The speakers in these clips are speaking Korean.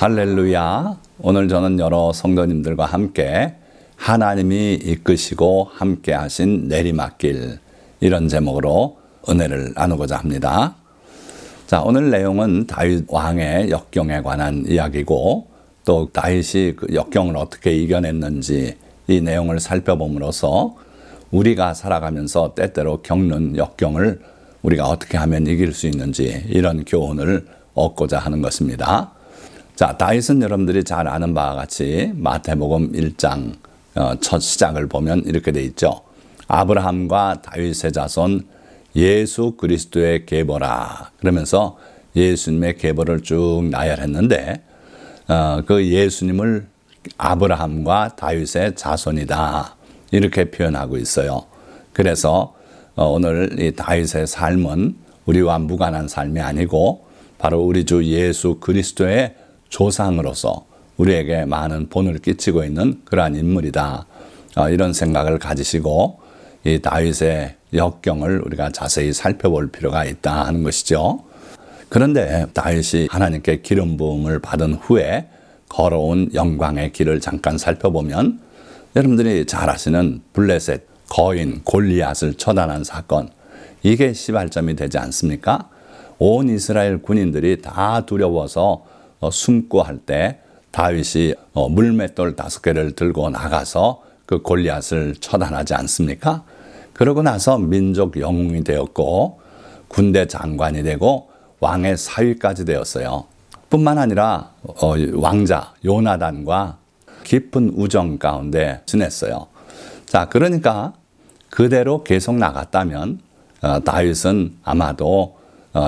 할렐루야. 오늘 저는 여러 성도님들과 함께 하나님이 이끄시고 함께 하신 내리막길, 이런 제목으로 은혜를 나누고자 합니다. 자, 오늘 내용은 다윗 왕의 역경에 관한 이야기고, 또 다윗이 그 역경을 어떻게 이겨냈는지 이 내용을 살펴봄으로써 우리가 살아가면서 때때로 겪는 역경을 우리가 어떻게 하면 이길 수 있는지, 이런 교훈을 얻고자 하는 것입니다. 자, 다윗은 여러분들이 잘 아는 바와 같이 마태복음 1장 첫 시작을 보면 이렇게 돼 있죠. 아브라함과 다윗의 자손 예수 그리스도의 계보라, 그러면서 예수님의 계보를 쭉 나열했는데, 그 예수님을 아브라함과 다윗의 자손이다, 이렇게 표현하고 있어요. 그래서 오늘 이 다윗의 삶은 우리와 무관한 삶이 아니고 바로 우리 주 예수 그리스도의 조상으로서 우리에게 많은 본을 끼치고 있는 그러한 인물이다, 이런 생각을 가지시고 이 다윗의 역경을 우리가 자세히 살펴볼 필요가 있다 하는 것이죠. 그런데 다윗이 하나님께 기름 부음을 받은 후에 걸어온 영광의 길을 잠깐 살펴보면, 여러분들이 잘 아시는 블레셋 거인 골리앗을 처단한 사건, 이게 시발점이 되지 않습니까? 온 이스라엘 군인들이 다 두려워서 숨고 할 때 다윗이 물맷돌 5개를 들고 나가서 그 골리앗을 처단하지 않습니까? 그러고 나서 민족 영웅이 되었고 군대 장관이 되고 왕의 사위까지 되었어요. 뿐만 아니라 왕자 요나단과 깊은 우정 가운데 지냈어요. 자, 그러니까 그대로 계속 나갔다면 다윗은 아마도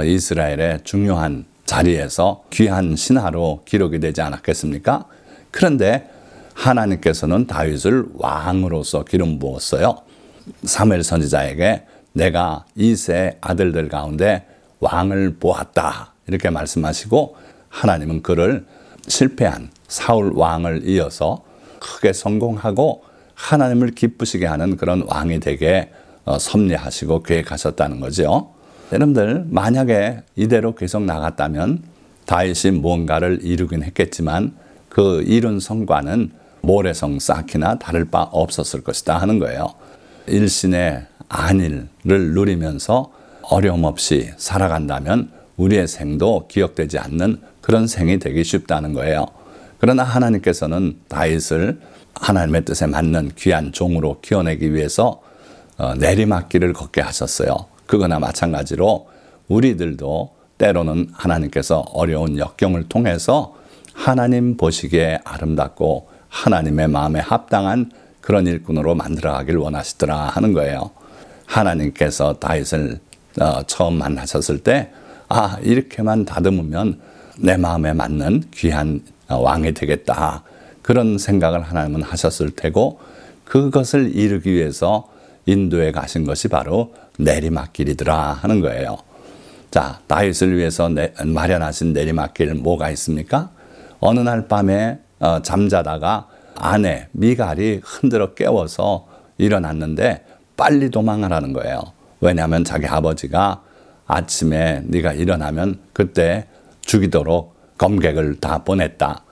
이스라엘의 중요한 자리에서 귀한 신하로 기록이 되지 않았겠습니까? 그런데 하나님께서는 다윗을 왕으로서 기름 부었어요. 사무엘 선지자에게 내가 이새의 아들들 가운데 왕을 보았다, 이렇게 말씀하시고, 하나님은 그를 실패한 사울 왕을 이어서 크게 성공하고 하나님을 기쁘시게 하는 그런 왕이 되게 섭리하시고 계획하셨다는 거죠. 여러분들, 만약에 이대로 계속 나갔다면 다윗이 무언가를 이루긴 했겠지만 그 이룬 성과는 모래성 쌓기나 다를 바 없었을 것이다 하는 거예요. 일신의 안일을 누리면서 어려움 없이 살아간다면 우리의 생도 기억되지 않는 그런 생이 되기 쉽다는 거예요. 그러나 하나님께서는 다윗을 하나님의 뜻에 맞는 귀한 종으로 키워내기 위해서 내리막길을 걷게 하셨어요. 그거나 마찬가지로 우리들도 때로는 하나님께서 어려운 역경을 통해서 하나님 보시기에 아름답고 하나님의 마음에 합당한 그런 일꾼으로 만들어가길 원하시더라 하는 거예요. 하나님께서 다윗을 처음 만나셨을 때, 아, 이렇게만 다듬으면 내 마음에 맞는 귀한 왕이 되겠다, 그런 생각을 하나님은 하셨을 테고, 그것을 이루기 위해서 인도에 가신 것이 바로 내리막길이더라 하는 거예요. 자, 다윗을 위해서 마련하신 내리막길 뭐가 있습니까? 어느 날 밤에 잠자다가 아내 미갈이 흔들어 깨워서 일어났는데 빨리 도망하라는 거예요. 왜냐하면 자기 아버지가 아침에 네가 일어나면 그때 죽이도록 검객을 다 보냈다,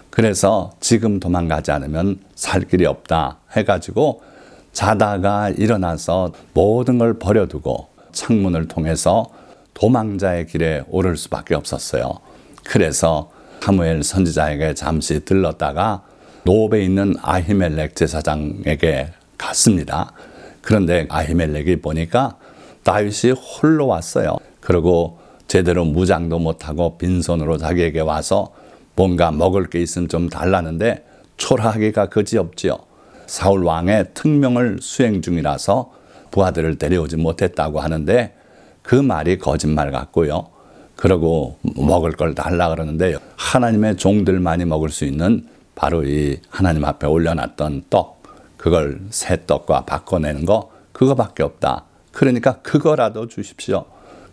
그래서 지금 도망가지 않으면 살 길이 없다 해가지고 자다가 일어나서 모든 걸 버려두고 창문을 통해서 도망자의 길에 오를 수밖에 없었어요. 그래서 사무엘 선지자에게 잠시 들렀다가 노브에 있는 아히멜렉 제사장에게 갔습니다. 그런데 아히멜렉이 보니까 다윗이 홀로 왔어요. 그리고 제대로 무장도 못하고 빈손으로 자기에게 와서 뭔가 먹을 게 있으면 좀 달라는데 초라하기가 그지없지요. 사울 왕의 특명을 수행 중이라서 부하들을 데려오지 못했다고 하는데 그 말이 거짓말 같고요. 그러고 먹을 걸 달라 그러는데 하나님의 종들만이 먹을 수 있는 바로 이 하나님 앞에 올려놨던 떡, 그걸 새 떡과 바꿔내는 거, 그거밖에 없다. 그러니까 그거라도 주십시오.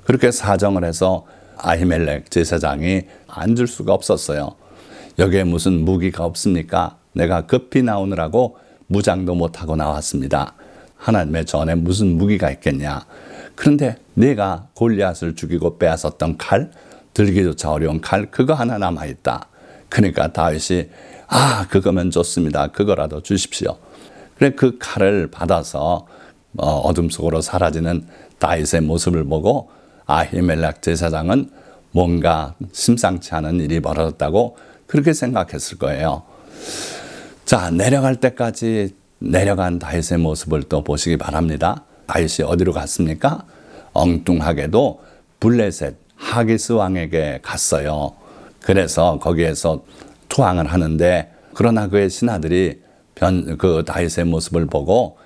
그렇게 사정을 해서 아히멜렉 제사장이 안 줄 수가 없었어요. 여기에 무슨 무기가 없습니까? 내가 급히 나오느라고 무장도 못하고 나왔습니다. 하나님의 전에 무슨 무기가 있겠냐? 그런데 네가 골리앗을 죽이고 빼앗았던 칼, 들기조차 어려운 칼, 그거 하나 남아있다. 그러니까 다윗이 그거면 좋습니다. 그거라도 주십시오. 그래 그 칼을 받아서 어둠 속으로 사라지는 다윗의 모습을 보고 아히멜렉 제사장은 뭔가 심상치 않은 일이 벌어졌다고 그렇게 생각했을 거예요. 자, 내려갈 때까지 내려간 다윗의 모습을 또 보시기 바랍니다. 다윗이 어디로 갔습니까? 엉뚱하게도 블레셋 하기스 왕에게 갔어요. 그래서 거기에서 투항을 하는데, 그러나 그의 신하들이 그 다윗의 모습을 보고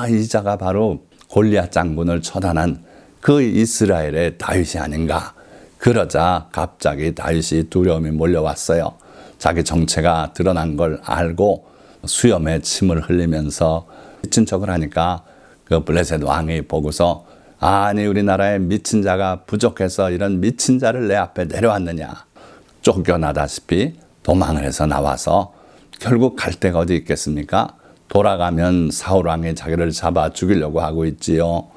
이 자가 바로 골리앗 장군을 처단한 그 이스라엘의 다윗이 아닌가. 그러자 갑자기 다윗이 두려움이 몰려왔어요. 자기 정체가 드러난 걸 알고 수염에 침을 흘리면서 미친 척을 하니까 그 블레셋 왕이 보고서 아니 우리나라에 미친 자가 부족해서 이런 미친 자를 내 앞에 내려왔느냐. 쫓겨나다시피 도망을 해서 나와서 결국 갈 데가 어디 있겠습니까? 돌아가면 사울 왕이 자기를 잡아 죽이려고 하고 있지요.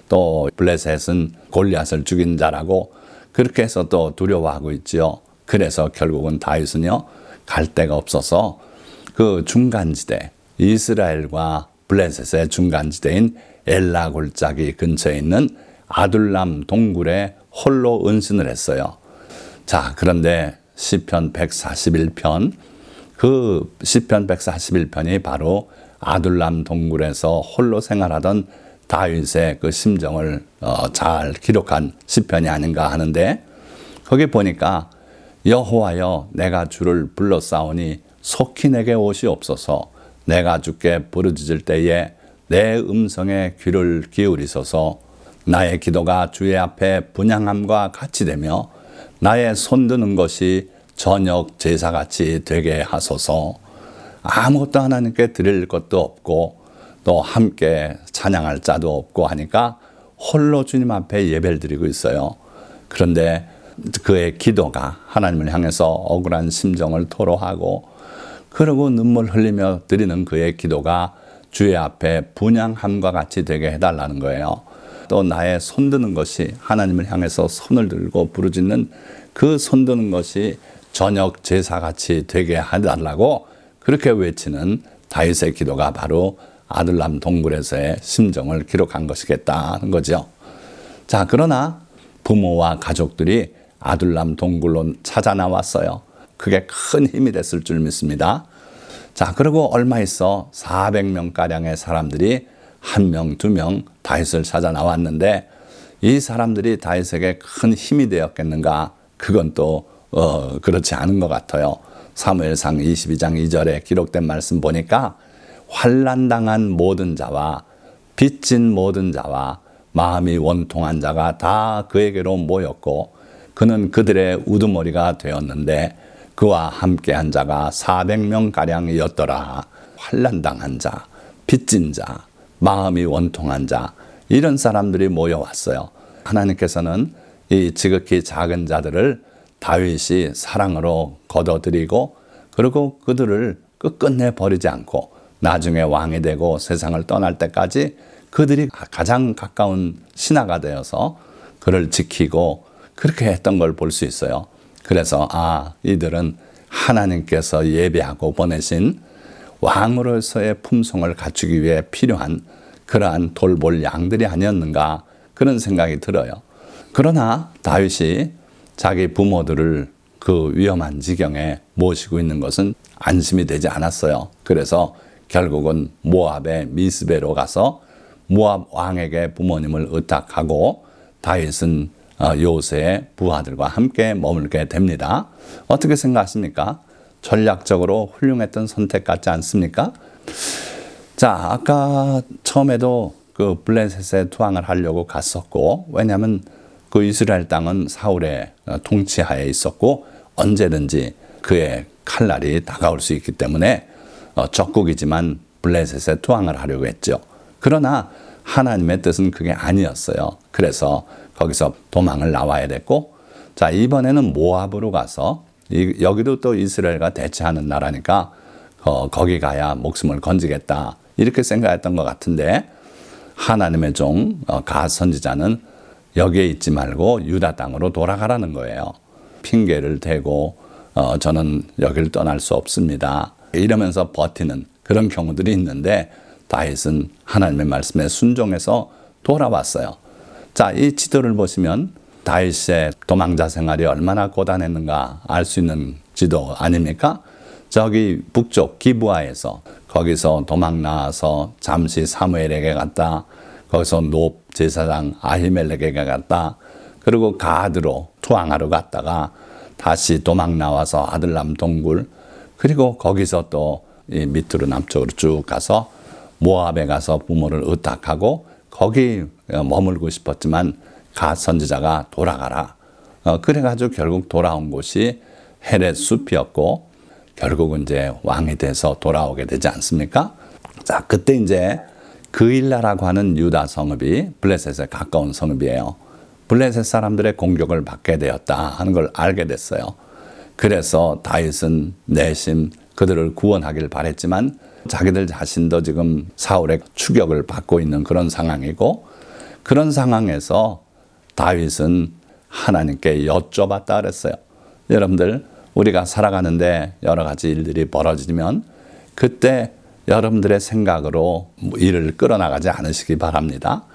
또 블레셋은 골리앗을 죽인 자라고 그렇게 해서 또 두려워하고 있지요. 그래서 결국은 다윗은요, 갈 데가 없어서 그 중간지대, 이스라엘과 블레셋의 중간지대인 엘라 골짜기 근처에 있는 아둘람 동굴에 홀로 은신을 했어요. 자, 그런데 시편 141편, 그 시편 141편이 바로 아둘람 동굴에서 홀로 생활하던 다윗의 그 심정을 잘 기록한 시편이 아닌가 하는데, 거기 보니까 여호와여 내가 주를 불러싸우니 속히 내게 오시옵소서. 내가 주께 부르짖을 때에 내 음성에 귀를 기울이소서. 나의 기도가 주의 앞에 분향함과 같이 되며 나의 손드는 것이 저녁 제사같이 되게 하소서. 아무것도 하나님께 드릴 것도 없고 또 함께 찬양할 자도 없고 하니까 홀로 주님 앞에 예배를 드리고 있어요. 그런데 그의 기도가 하나님을 향해서 억울한 심정을 토로하고 그러고 눈물 흘리며 드리는 그의 기도가 주의 앞에 분향함과 같이 되게 해달라는 거예요. 또 나의 손드는 것이, 하나님을 향해서 손을 들고 부르짖는 그 손드는 것이 저녁 제사같이 되게 해달라고 그렇게 외치는 다윗의 기도가 바로 아둘람 동굴에서의 심정을 기록한 것이겠다는 거죠. 자, 그러나 부모와 가족들이 아둘람 동굴로 찾아 나왔어요. 그게 큰 힘이 됐을 줄 믿습니다. 자, 그리고 얼마 있어 400명가량의 사람들이 1명, 2명 다윗을 찾아 나왔는데, 이 사람들이 다윗에게 큰 힘이 되었겠는가? 그건 또 그렇지 않은 것 같아요. 사무엘상 22장 2절에 기록된 말씀 보니까 환난당한 모든 자와 빚진 모든 자와 마음이 원통한 자가 다 그에게로 모였고 그는 그들의 우두머리가 되었는데 그와 함께한 자가 400명가량이었더라. 환난당한 자, 빚진 자, 마음이 원통한 자, 이런 사람들이 모여왔어요. 하나님께서는 이 지극히 작은 자들을 다윗이 사랑으로 거둬들이고 그리고 그들을 끝끝내 버리지 않고 나중에 왕이 되고 세상을 떠날 때까지 그들이 가장 가까운 신하가 되어서 그를 지키고 그렇게 했던 걸 볼 수 있어요. 그래서 이들은 하나님께서 예비하고 보내신 왕으로서의 품성을 갖추기 위해 필요한 그러한 돌볼 양들이 아니었는가, 그런 생각이 들어요. 그러나 다윗이 자기 부모들을 그 위험한 지경에 모시고 있는 것은 안심이 되지 않았어요. 그래서 결국은 모압의 미스베로 가서 모압 왕에게 부모님을 의탁하고 다윗은 요새의 부하들과 함께 머물게 됩니다. 어떻게 생각하십니까? 전략적으로 훌륭했던 선택 같지 않습니까? 자, 아까 처음에도 그 블레셋에 투항을 하려고 갔었고, 왜냐하면 그 이스라엘 땅은 사울의 통치하에 있었고 언제든지 그의 칼날이 다가올 수 있기 때문에 적국이지만 블레셋에 투항을 하려고 했죠. 그러나 하나님의 뜻은 그게 아니었어요. 그래서 거기서 도망을 나와야 됐고, 자, 이번에는 모압으로 가서 여기도 또 이스라엘과 대치하는 나라니까 거기 가야 목숨을 건지겠다, 이렇게 생각했던 것 같은데, 하나님의 종 갓 선지자는 여기에 있지 말고 유다 땅으로 돌아가라는 거예요. 핑계를 대고 저는 여기를 떠날 수 없습니다. 이러면서 버티는 그런 경우들이 있는데 다윗은 하나님의 말씀에 순종해서 돌아왔어요. 자, 이 지도를 보시면 다윗의 도망자 생활이 얼마나 고단했는가 알 수 있는 지도 아닙니까? 저기 북쪽 기브아에서 거기서 도망 나와서 잠시 사무엘에게 갔다. 거기서 노 제사장 아히멜렉에게 갔다. 그리고 가드로 투항하러 갔다가 다시 도망 나와서 아들람 동굴, 그리고 거기서 또 이 밑으로 남쪽으로 쭉 가서 모압에 가서 부모를 의탁하고 거기 머물고 싶었지만 갓 선지자가 돌아가라. 그래가지고 결국 돌아온 곳이 헤렛 숲이었고 결국은 이제 왕이 돼서 돌아오게 되지 않습니까? 자, 그때 이제 그일라라고 하는 유다 성읍이 블레셋에 가까운 성읍이에요. 블레셋 사람들의 공격을 받게 되었다 하는 걸 알게 됐어요. 그래서 다윗은 내심 그들을 구원하길 바랬지만 자기들 자신도 지금 사울의 추격을 받고 있는 그런 상황이고, 그런 상황에서 다윗은 하나님께 여쭤봤다 그랬어요. 여러분들, 우리가 살아가는데 여러 가지 일들이 벌어지면 그때 여러분들의 생각으로 일을 끌어나가지 않으시기 바랍니다.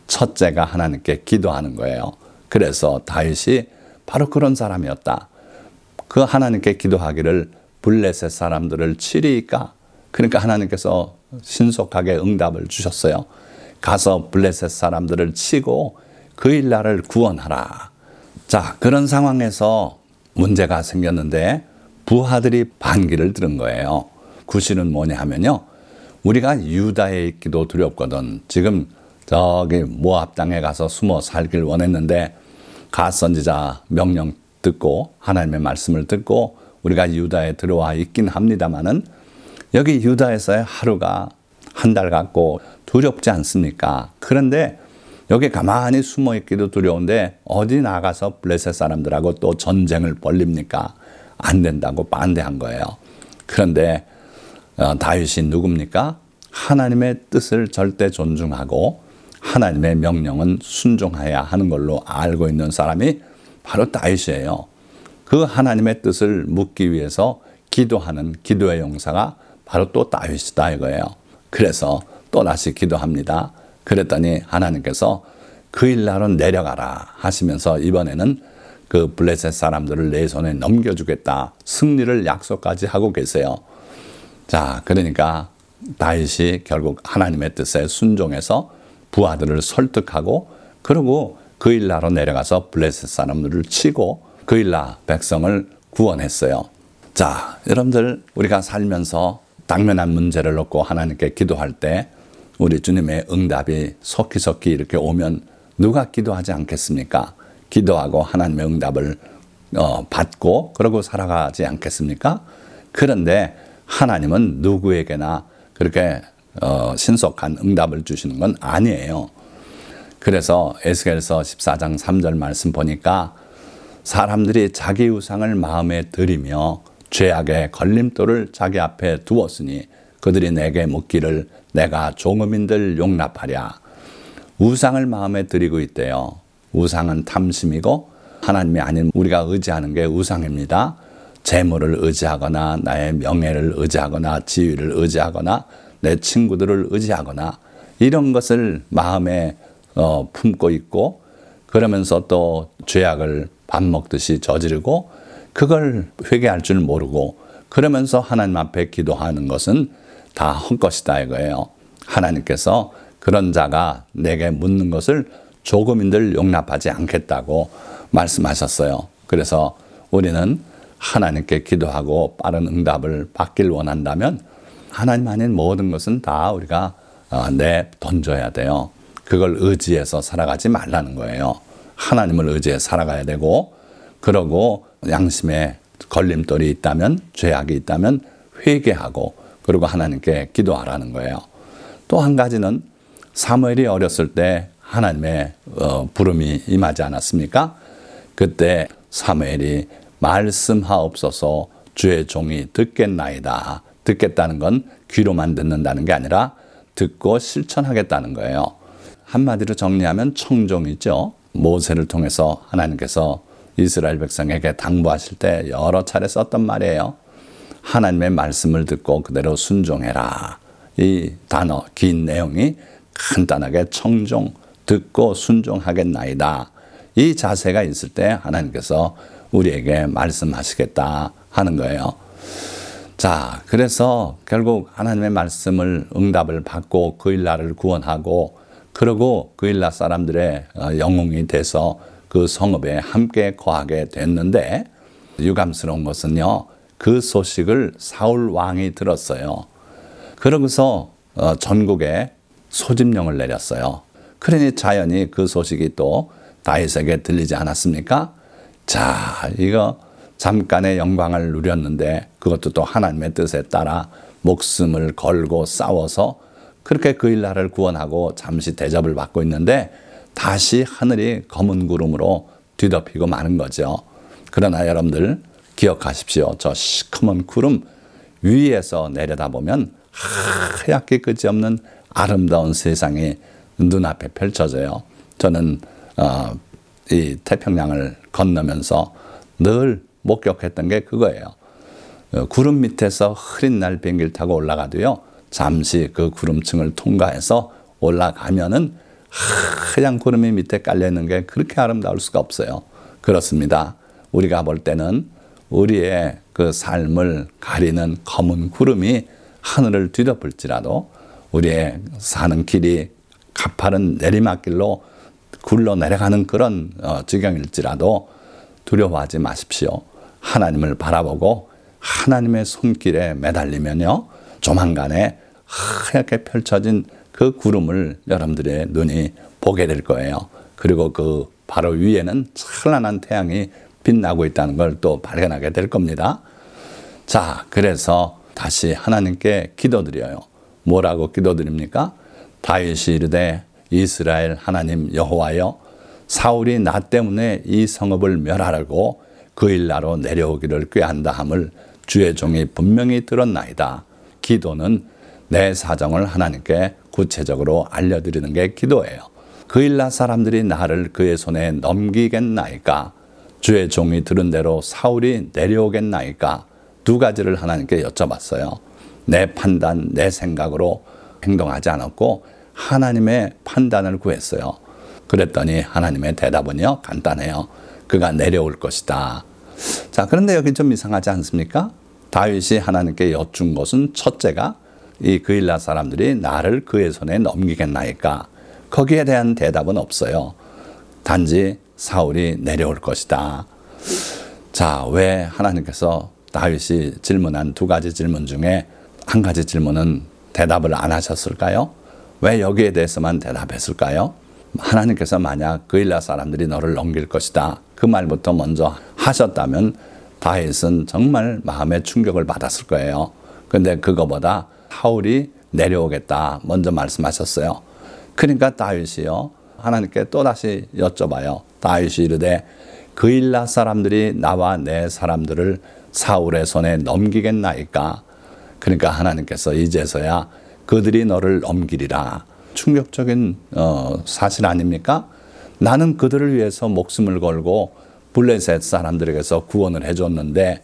첫째가 하나님께 기도하는 거예요. 그래서 다윗이 바로 그런 사람이었다. 그 하나님께 기도하기를 블레셋 사람들을 치리까? 그러니까 하나님께서 신속하게 응답을 주셨어요. 가서 블레셋 사람들을 치고 그일라를 구원하라. 자, 그런 상황에서 문제가 생겼는데 부하들이 반기를 들은 거예요. 구실은 뭐냐 하면요, 우리가 유다에 있기도 두렵거든. 지금 저기 모압 땅에 가서 숨어 살길 원했는데 갓 선지자 명령 듣고 하나님의 말씀을 듣고 우리가 유다에 들어와 있긴 합니다마는 여기 유다에서의 하루가 한 달 같고 두렵지 않습니까? 그런데 여기 가만히 숨어 있기도 두려운데 어디 나가서 블레셋 사람들하고 또 전쟁을 벌립니까? 안 된다고 반대한 거예요. 그런데 다윗이 누굽니까? 하나님의 뜻을 절대 존중하고 하나님의 명령은 순종해야 하는 걸로 알고 있는 사람이 바로 다윗이에요. 그 하나님의 뜻을 묻기 위해서 기도하는 기도의 용사가 바로 또 다윗이다 이거예요. 그래서 또 다시 기도합니다. 그랬더니 하나님께서 그일라로 내려가라 하시면서 이번에는 그 블레셋 사람들을 내 손에 넘겨주겠다, 승리를 약속까지 하고 계세요. 자, 그러니까 다윗이 결국 하나님의 뜻에 순종해서 부하들을 설득하고 그리고 그일라로 내려가서 블레셋 사람들을 치고 그일라 백성을 구원했어요. 자, 여러분들, 우리가 살면서 당면한 문제를 놓고 하나님께 기도할 때 우리 주님의 응답이 속히속히 이렇게 오면 누가 기도하지 않겠습니까? 기도하고 하나님의 응답을 받고 그러고 살아가지 않겠습니까? 그런데 하나님은 누구에게나 그렇게 신속한 응답을 주시는 건 아니에요. 그래서 에스겔서 14장 3절 말씀 보니까 사람들이 자기 우상을 마음에 들이며 죄악의 걸림돌을 자기 앞에 두었으니 그들이 내게 묻기를 내가 종업인들 용납하랴. 우상을 마음에 들이고 있대요. 우상은 탐심이고 하나님이 아닌 우리가 의지하는 게 우상입니다. 재물을 의지하거나 나의 명예를 의지하거나 지위를 의지하거나 내 친구들을 의지하거나 이런 것을 마음에 품고 있고 그러면서 또 죄악을 밥 먹듯이 저지르고 그걸 회개할 줄 모르고 그러면서 하나님 앞에 기도하는 것은 다 헛것이다 이거예요. 하나님께서 그런 자가 내게 묻는 것을 조금인들 용납하지 않겠다고 말씀하셨어요. 그래서 우리는 하나님께 기도하고 빠른 응답을 받길 원한다면 하나님 아닌 모든 것은 다 우리가 던져야 돼요. 그걸 의지해서 살아가지 말라는 거예요. 하나님을 의지해 살아가야 되고 그러고 양심에 걸림돌이 있다면 죄악이 있다면 회개하고 그리고 하나님께 기도하라는 거예요. 또 한 가지는 사무엘이 어렸을 때 하나님의 부름이 임하지 않았습니까? 그때 사무엘이 말씀하옵소서 주의 종이 듣겠나이다. 듣겠다는 건 귀로만 듣는다는 게 아니라 듣고 실천하겠다는 거예요. 한마디로 정리하면 청종이죠. 모세를 통해서 하나님께서 이스라엘 백성에게 당부하실 때 여러 차례 썼던 말이에요. 하나님의 말씀을 듣고 그대로 순종해라. 이 단어, 긴 내용이 간단하게 청종, 듣고 순종하겠나이다. 이 자세가 있을 때 하나님께서 우리에게 말씀하시겠다 하는 거예요. 자, 그래서 결국 하나님의 말씀을 응답을 받고 그일라를 구원하고 그러고 그일라 사람들의 영웅이 돼서 그 성읍에 함께 거하게 됐는데 유감스러운 것은요. 그 소식을 사울 왕이 들었어요. 그러고서 전국에 소집령을 내렸어요. 그러니 자연히 그 소식이 또 다윗에게 들리지 않았습니까? 자, 이거 잠깐의 영광을 누렸는데 그것도 또 하나님의 뜻에 따라 목숨을 걸고 싸워서 그렇게 그일라를 구원하고 잠시 대접을 받고 있는데 다시 하늘이 검은 구름으로 뒤덮이고 마는 거죠. 그러나 여러분들 기억하십시오. 저 시커먼 구름 위에서 내려다보면 하얗게 끝이 없는 아름다운 세상이 눈앞에 펼쳐져요. 저는 이 태평양을 건너면서 늘 목격했던 게 그거예요. 구름 밑에서 흐린 날 비행기를 타고 올라가도요. 잠시 그 구름층을 통과해서 올라가면은 하얀 구름이 밑에 깔려있는 게 그렇게 아름다울 수가 없어요. 그렇습니다. 우리가 볼 때는 우리의 그 삶을 가리는 검은 구름이 하늘을 뒤덮을지라도 우리의 사는 길이 가파른 내리막길로 굴러 내려가는 그런 지경일지라도 두려워하지 마십시오. 하나님을 바라보고 하나님의 손길에 매달리면요. 조만간에 하얗게 펼쳐진 그 구름을 여러분들의 눈이 보게 될 거예요. 그리고 그 바로 위에는 찬란한 태양이 빛나고 있다는 걸 또 발견하게 될 겁니다. 자, 그래서 다시 하나님께 기도드려요. 뭐라고 기도드립니까? 다윗이 이르되 이스라엘 하나님 여호와여 사울이 나 때문에 이 성읍을 멸하라고 그일라로 내려오기를 꾀한다 함을 주의 종이 분명히 들었나이다. 기도는 내 사정을 하나님께 구체적으로 알려드리는 게 기도예요. 그일라 사람들이 나를 그의 손에 넘기겠나이까? 주의 종이 들은 대로 사울이 내려오겠나이까? 두 가지를 하나님께 여쭤봤어요. 내 판단, 내 생각으로 행동하지 않았고 하나님의 판단을 구했어요. 그랬더니 하나님의 대답은요, 간단해요. 그가 내려올 것이다. 자, 그런데 여기 좀 이상하지 않습니까? 다윗이 하나님께 여쭌 것은 첫째가 이 그일라 사람들이 나를 그의 손에 넘기겠나이까? 거기에 대한 대답은 없어요. 단지 사울이 내려올 것이다. 자, 왜 하나님께서 다윗이 질문한 두 가지 질문 중에 한 가지 질문은 대답을 안 하셨을까요? 왜 여기에 대해서만 대답했을까요? 하나님께서 만약 그일라 사람들이 너를 넘길 것이다. 그 말부터 먼저 하셨다면 다윗은 정말 마음의 충격을 받았을 거예요. 그런데 그거보다 사울이 내려오겠다 먼저 말씀하셨어요. 그러니까 다윗이요. 하나님께 또다시 여쭤봐요. 다윗이 이르되 그일라 사람들이 나와 내 사람들을 사울의 손에 넘기겠나이까? 그러니까 하나님께서 이제서야 그들이 너를 넘기리라. 충격적인 사실 아닙니까? 나는 그들을 위해서 목숨을 걸고 블레셋 사람들에게서 구원을 해줬는데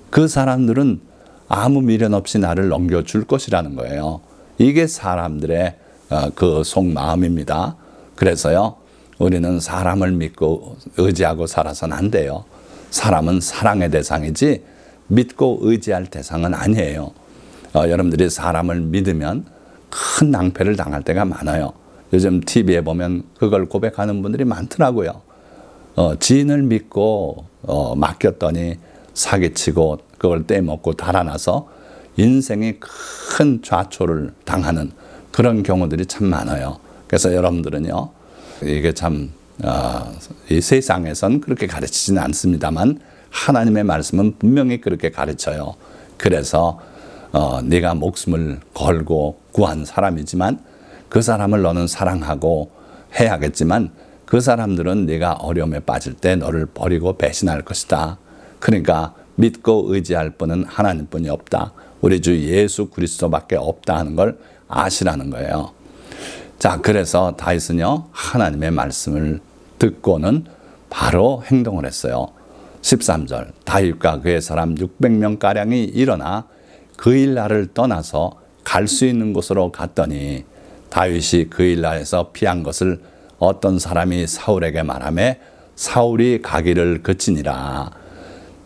그 사람들은 아무 미련 없이 나를 넘겨줄 것이라는 거예요. 이게 사람들의 그 속마음입니다. 그래서요, 우리는 사람을 믿고 의지하고 살아서는 안 돼요. 사람은 사랑의 대상이지 믿고 의지할 대상은 아니에요. 여러분들이 사람을 믿으면 큰 낭패를 당할 때가 많아요. 요즘 TV에 보면 그걸 고백하는 분들이 많더라고요. 지인을 믿고 맡겼더니 사기치고 그걸 떼먹고 달아나서 인생이 큰 좌초를 당하는 그런 경우들이 참 많아요. 그래서 여러분들은요, 이게 참 이 세상에선 그렇게 가르치지는 않습니다만 하나님의 말씀은 분명히 그렇게 가르쳐요. 그래서 네가 목숨을 걸고 구한 사람이지만 그 사람을 너는 사랑하고 해야겠지만 그 사람들은 네가 어려움에 빠질 때 너를 버리고 배신할 것이다. 그러니까 믿고 의지할 분은 하나님뿐이 없다. 우리 주 예수 그리스도밖에 없다 하는 걸 아시라는 거예요. 자, 그래서 다윗은요, 하나님의 말씀을 듣고는 바로 행동을 했어요. 13절 다윗과 그의 사람 600명가량이 일어나 그 일날을 떠나서 갈 수 있는 곳으로 갔더니 다윗이 그 일날에서 피한 것을 어떤 사람이 사울에게 말하매 사울이 가기를 그치니라.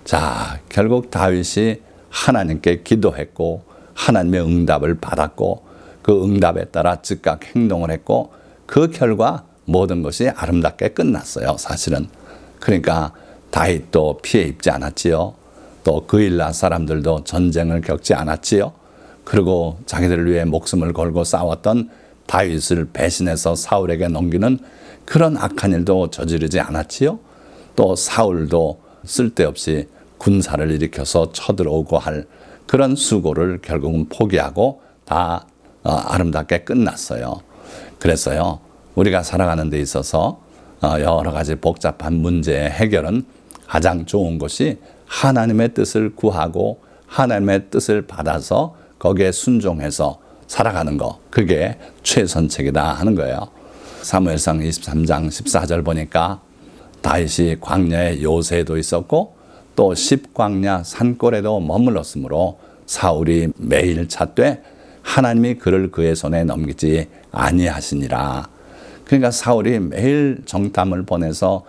자, 결국 다윗이 하나님께 기도했고 하나님의 응답을 받았고 그 응답에 따라 즉각 행동을 했고 그 결과 모든 것이 아름답게 끝났어요. 사실은. 그러니까 다윗도 피해 입지 않았지요. 또 그 일날 사람들도 전쟁을 겪지 않았지요. 그리고 자기들을 위해 목숨을 걸고 싸웠던 다윗을 배신해서 사울에게 넘기는 그런 악한 일도 저지르지 않았지요. 또 사울도 쓸데없이 군사를 일으켜서 쳐들어오고 할 그런 수고를 결국은 포기하고 다 아름답게 끝났어요. 그래서요, 우리가 살아가는 데 있어서 여러 가지 복잡한 문제의 해결은 가장 좋은 것이 하나님의 뜻을 구하고 하나님의 뜻을 받아서 거기에 순종해서 살아가는 거, 그게 최선책이다 하는 거예요. 사무엘상 23장 14절 보니까 다윗이 광야에 요새도 있었고 또 십광야 산골에도 머물렀으므로 사울이 매일 찾되 하나님이 그를 그의 손에 넘기지 아니하시니라. 그러니까 사울이 매일 정탐을 보내서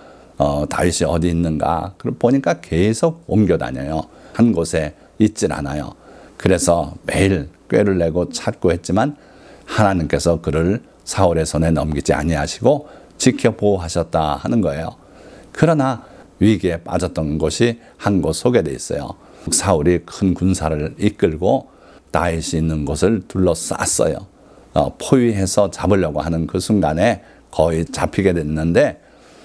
다윗이 어디 있는가 보니까 계속 옮겨 다녀요. 한 곳에 있질 않아요. 그래서 매일 꾀를 내고 찾고 했지만 하나님께서 그를 사울의 손에 넘기지 아니하시고 지켜보호하셨다 하는 거예요. 그러나 위기에 빠졌던 곳이 한 곳 소개되어 있어요. 사울이 큰 군사를 이끌고 다윗이 있는 곳을 둘러쌌어요. 포위해서 잡으려고 하는 그 순간에 거의 잡히게 됐는데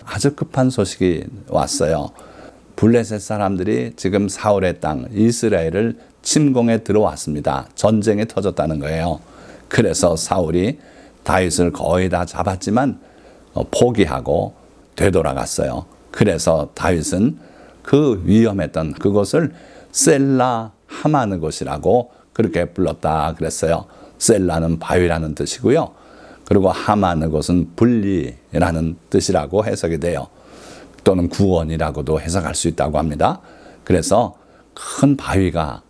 아주 급한 소식이 왔어요. 블레셋 사람들이 지금 사울의 땅 이스라엘을 침공에 들어왔습니다. 전쟁이 터졌다는 거예요. 그래서 사울이 다윗을 거의 다 잡았지만 포기하고 되돌아갔어요. 그래서 다윗은 그 위험했던 그곳을 셀라 하마느 곳이라고 그렇게 불렀다 그랬어요. 셀라는 바위라는 뜻이고요. 그리고 하마느 곳은 분리라는 뜻이라고 해석이 돼요. 또는 구원이라고도 해석할 수 있다고 합니다. 그래서 큰 바위가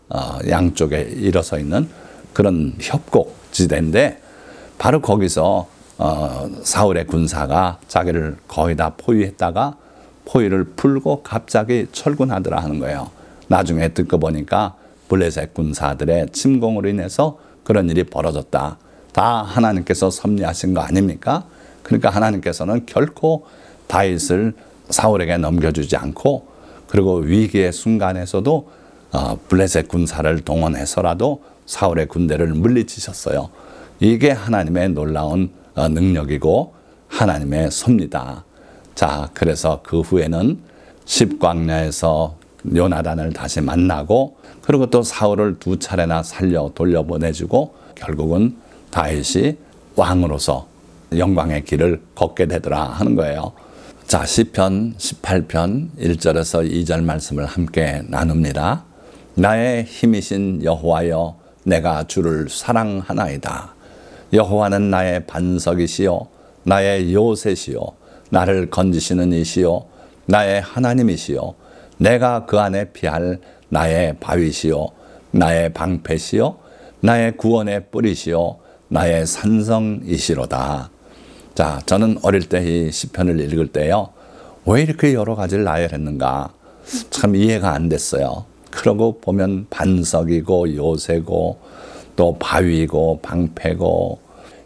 양쪽에 일어서 있는 그런 협곡지대인데 바로 거기서 사울의 군사가 자기를 거의 다 포위했다가 포위를 풀고 갑자기 철군하더라 하는 거예요. 나중에 듣고 보니까 블레셋 군사들의 침공으로 인해서 그런 일이 벌어졌다. 다 하나님께서 섭리하신 거 아닙니까? 그러니까 하나님께서는 결코 다윗을 사울에게 넘겨주지 않고 그리고 위기의 순간에서도 블레셋 군사를 동원해서라도 사울의 군대를 물리치셨어요. 이게 하나님의 놀라운 능력이고 하나님의 섭리다. 자, 그래서 그 후에는 십광야에서 요나단을 다시 만나고 그리고 또 사울을 2차례나 살려 돌려보내주고 결국은 다윗이 왕으로서 영광의 길을 걷게 되더라 하는 거예요. 자, 시편 18편 1절에서 2절 말씀을 함께 나눕니다. 나의 힘이신 여호와여, 내가 주를 사랑하나이다. 여호와는 나의 반석이시요 나의 요새시요 나를 건지시는 이시요 나의 하나님이시요 내가 그 안에 피할 나의 바위시요 나의 방패시요 나의 구원의 뿌리시요 나의 산성이시로다. 자, 저는 어릴 때 이 시편을 읽을 때요, 왜 이렇게 여러 가지를 나열했는가 참 이해가 안 됐어요. 그러고 보면 반석이고 요새고 또 바위고 방패고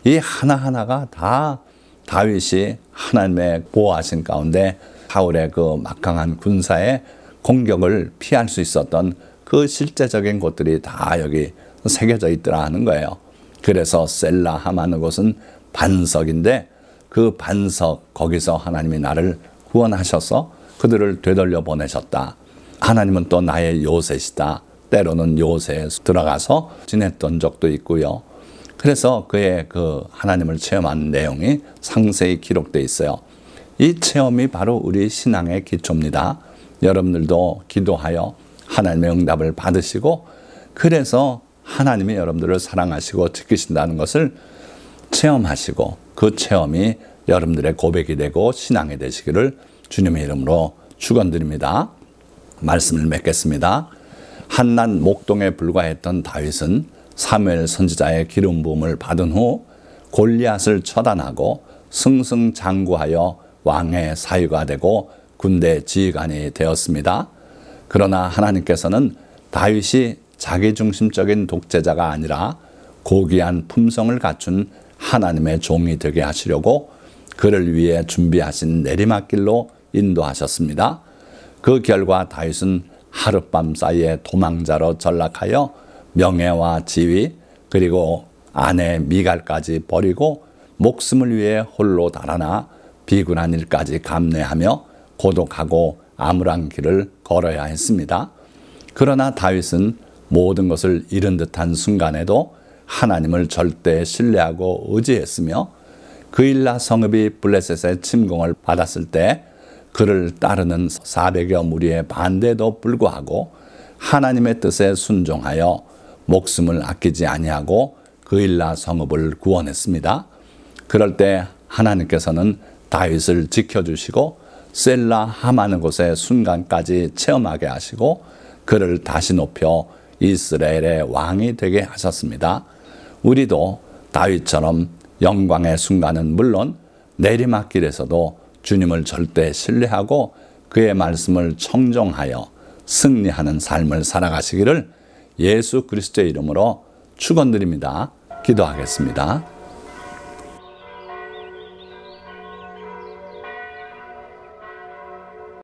이 하나하나가 다 다윗이 하나님의 보호하신 가운데 사울의 그 막강한 군사의 공격을 피할 수 있었던 그 실제적인 곳들이 다 여기 새겨져 있더라 하는 거예요. 그래서 셀라 하마느 곳은 반석인데 그 반석 거기서 하나님이 나를 구원하셔서 그들을 되돌려 보내셨다. 하나님은 또 나의 요새시다. 때로는 요새에 들어가서 지냈던 적도 있고요. 그래서 그의 그 하나님을 체험한 내용이 상세히 기록되어 있어요. 이 체험이 바로 우리 신앙의 기초입니다. 여러분들도 기도하여 하나님의 응답을 받으시고 그래서 하나님이 여러분들을 사랑하시고 지키신다는 것을 체험하시고 그 체험이 여러분들의 고백이 되고 신앙이 되시기를 주님의 이름으로 축원드립니다. 말씀을 맺겠습니다. 한낱 목동에 불과했던 다윗은 사무엘 선지자의 기름 부음을 받은 후 골리앗을 처단하고 승승장구하여 왕의 사위가 되고 군대 지휘관이 되었습니다. 그러나 하나님께서는 다윗이 자기중심적인 독재자가 아니라 고귀한 품성을 갖춘 하나님의 종이 되게 하시려고 그를 위해 준비하신 내리막길로 인도하셨습니다. 그 결과 다윗은 하룻밤 사이에 도망자로 전락하여 명예와 지위 그리고 아내 미갈까지 버리고 목숨을 위해 홀로 달아나 비굴한 일까지 감내하며 고독하고 암울한 길을 걸어야 했습니다. 그러나 다윗은 모든 것을 잃은 듯한 순간에도 하나님을 절대 신뢰하고 의지했으며 그일라 성읍이 블레셋의 침공을 받았을 때 그를 따르는 400여 무리의 반대에도 불구하고 하나님의 뜻에 순종하여 목숨을 아끼지 아니하고 그일라 성읍을 구원했습니다. 그럴 때 하나님께서는 다윗을 지켜주시고 셀라 하마는 곳의 순간까지 체험하게 하시고 그를 다시 높여 이스라엘의 왕이 되게 하셨습니다. 우리도 다윗처럼 영광의 순간은 물론 내리막길에서도 주님을 절대 신뢰하고 그의 말씀을 청종하여 승리하는 삶을 살아가시기를 예수 그리스도의 이름으로 축원드립니다. 기도하겠습니다.